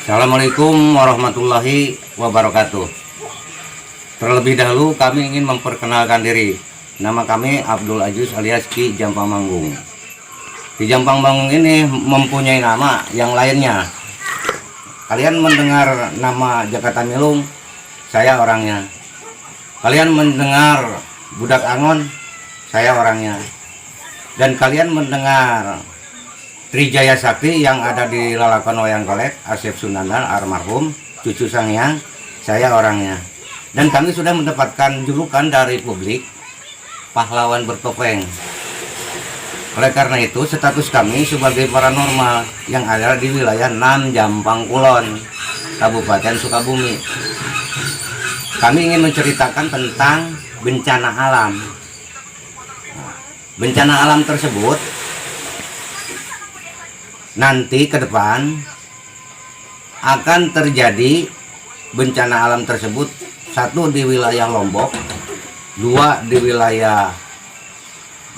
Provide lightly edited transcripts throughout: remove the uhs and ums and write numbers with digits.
Assalamualaikum warahmatullahi wabarakatuh. Terlebih dahulu kami ingin memperkenalkan diri. Nama kami Abdul Aziz alias Ki Jampang Manggung. Ki Jampang Manggung ini mempunyai nama yang lainnya. Kalian mendengar nama Jakata Milung, saya orangnya. Kalian mendengar Budak Angon, saya orangnya. Dan kalian mendengar Trijaya Sakti yang ada di Lalapan Wayang Golek, Asep Sunandar almarhum, cucu Sangyang, saya orangnya. Dan kami sudah mendapatkan julukan dari publik, pahlawan bertopeng. Oleh karena itu, status kami sebagai paranormal yang ada di wilayah 6 Jampang Kulon, Kabupaten Sukabumi. Kami ingin menceritakan tentang bencana alam. Bencana alam tersebut nanti ke depan akan terjadi bencana alam tersebut, 1 di wilayah Lombok, 2 di wilayah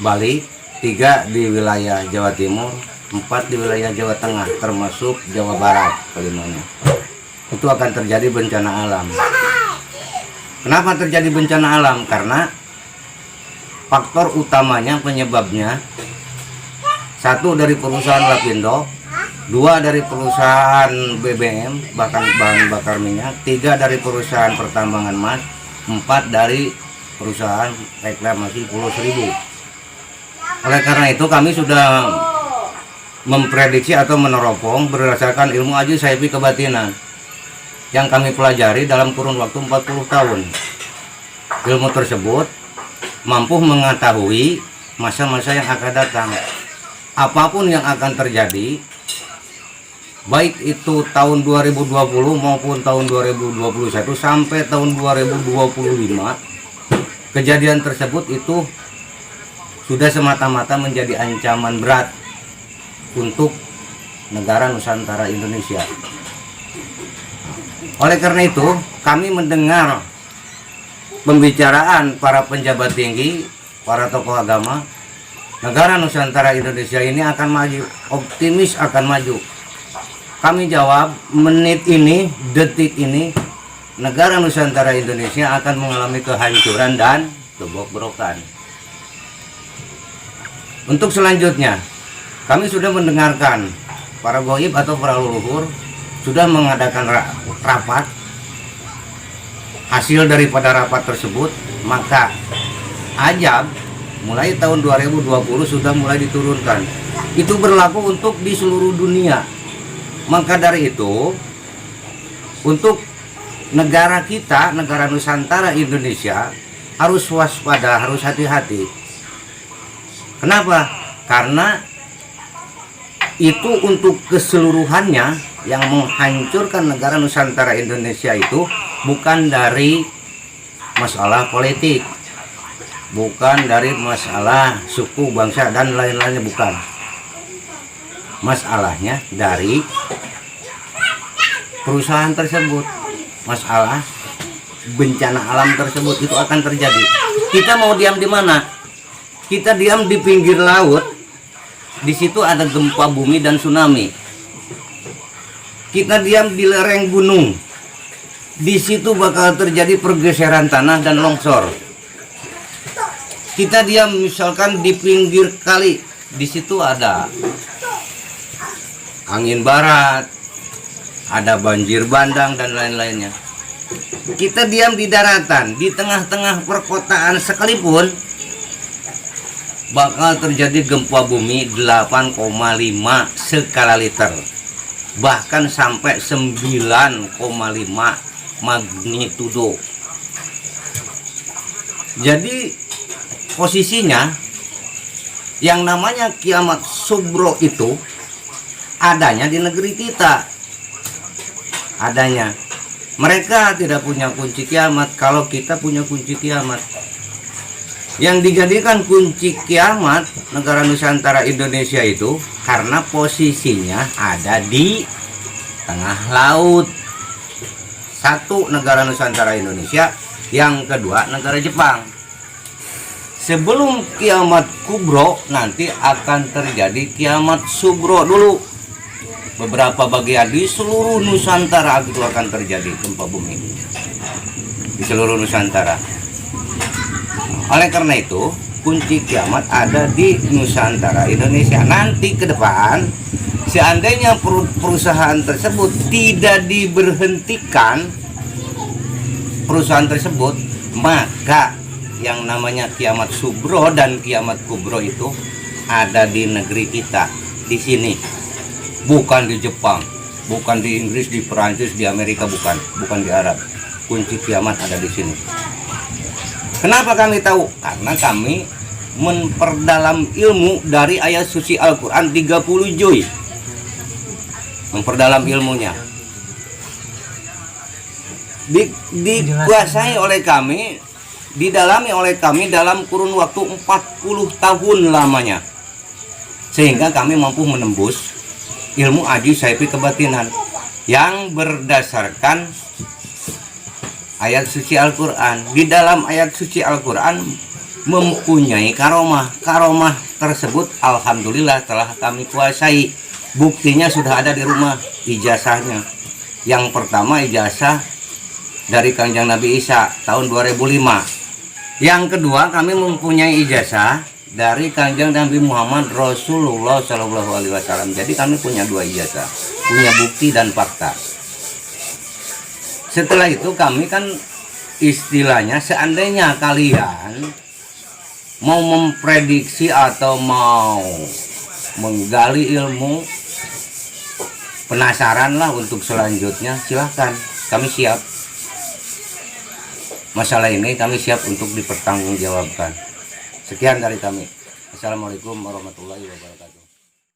Bali, 3 di wilayah Jawa Timur, 4 di wilayah Jawa Tengah, termasuk Jawa Barat kelimanya. Itu akan terjadi bencana alam. Kenapa terjadi bencana alam? Karena faktor utamanya, penyebabnya, 1 dari perusahaan Lapindo, 2 dari perusahaan BBM bahkan bahan bakar minyak, 3 dari perusahaan pertambangan emas, 4 dari perusahaan reklamasi Pulau Seribu. Oleh karena itu kami sudah memprediksi atau meneropong berdasarkan ilmu aji saifi kebatinan yang kami pelajari dalam kurun waktu 40 tahun. Ilmu tersebut mampu mengetahui masa-masa yang akan datang. Apapun yang akan terjadi, baik itu tahun 2020 maupun tahun 2021 sampai tahun 2025, kejadian tersebut itu sudah semata-mata menjadi ancaman berat untuk negara Nusantara Indonesia. Oleh karena itu, kami mendengar pembicaraan para penjabat tinggi, para tokoh agama, negara Nusantara Indonesia ini akan maju, optimis akan maju. Kami jawab, menit ini, detik ini, negara Nusantara Indonesia akan mengalami kehancuran dan kebobrokan. Untuk selanjutnya, kami sudah mendengarkan para goib atau para leluhur sudah mengadakan rapat. Hasil daripada rapat tersebut, maka ajab mulai tahun 2020 sudah mulai diturunkan. Itu berlaku untuk di seluruh dunia. Maka dari itu, untuk negara kita, negara Nusantara Indonesia, harus waspada, harus hati-hati. Kenapa? Karena itu untuk keseluruhannya yang menghancurkan negara Nusantara Indonesia itu bukan dari masalah politik, bukan dari masalah suku, bangsa, dan lain-lainnya, bukan. Masalahnya dari perusahaan tersebut, masalah bencana alam tersebut itu akan terjadi. Kita mau diam di mana? Kita diam di pinggir laut, di situ ada gempa bumi dan tsunami. Kita diam di lereng gunung, di situ bakal terjadi pergeseran tanah dan longsor. Kita diam misalkan di pinggir kali, di situ ada angin barat, ada banjir bandang dan lain-lainnya. Kita diam di daratan, di tengah-tengah perkotaan sekalipun bakal terjadi gempa bumi 8,5 skala liter, bahkan sampai 9,5 magnitudo. Jadi posisinya yang namanya kiamat subro itu adanya di negeri kita. Adanya. Mereka tidak punya kunci kiamat, kalau kita punya kunci kiamat. Yang dijadikan kunci kiamat negara Nusantara Indonesia itu karena posisinya ada di tengah laut. 1, negara Nusantara Indonesia, yang kedua negara Jepang. Sebelum kiamat kubro nanti akan terjadi kiamat subro dulu. beberapa bagian di seluruh Nusantara itu akan terjadi gempa bumi di seluruh Nusantara. Oleh karena itu kunci kiamat ada di Nusantara Indonesia. Nanti ke depan seandainya perusahaan tersebut tidak diberhentikan, perusahaan tersebut, maka yang namanya kiamat subro dan kiamat kubro itu ada di negeri kita, di sini, bukan di Jepang, bukan di Inggris, di Perancis, di Amerika, bukan di Arab. Kunci kiamat ada di sini. Kenapa kami tahu? Karena kami memperdalam ilmu dari ayat suci Al-Quran 30 juz, memperdalam ilmunya. Dikuasai oleh kami, didalami oleh kami dalam kurun waktu 40 tahun lamanya, sehingga kami mampu menembus ilmu aji saifi kebatinan yang berdasarkan ayat suci Al-Quran. Di dalam ayat suci Al-Quran mempunyai karomah. Karomah tersebut alhamdulillah telah kami kuasai. Buktinya sudah ada di rumah, ijazahnya. Yang pertama ijazah dari Kanjeng Nabi Isa tahun 2005. Yang kedua kami mempunyai ijazah dari Kanjeng Nabi Muhammad Rasulullah SAW. Jadi kami punya 2 ijazah, punya bukti dan fakta. Setelah itu kami kan istilahnya seandainya kalian mau memprediksi atau mau menggali ilmu, penasaran lah untuk selanjutnya, silahkan, kami siap. Masalah ini kami siap untuk dipertanggungjawabkan. Sekian dari kami. Assalamualaikum warahmatullahi wabarakatuh.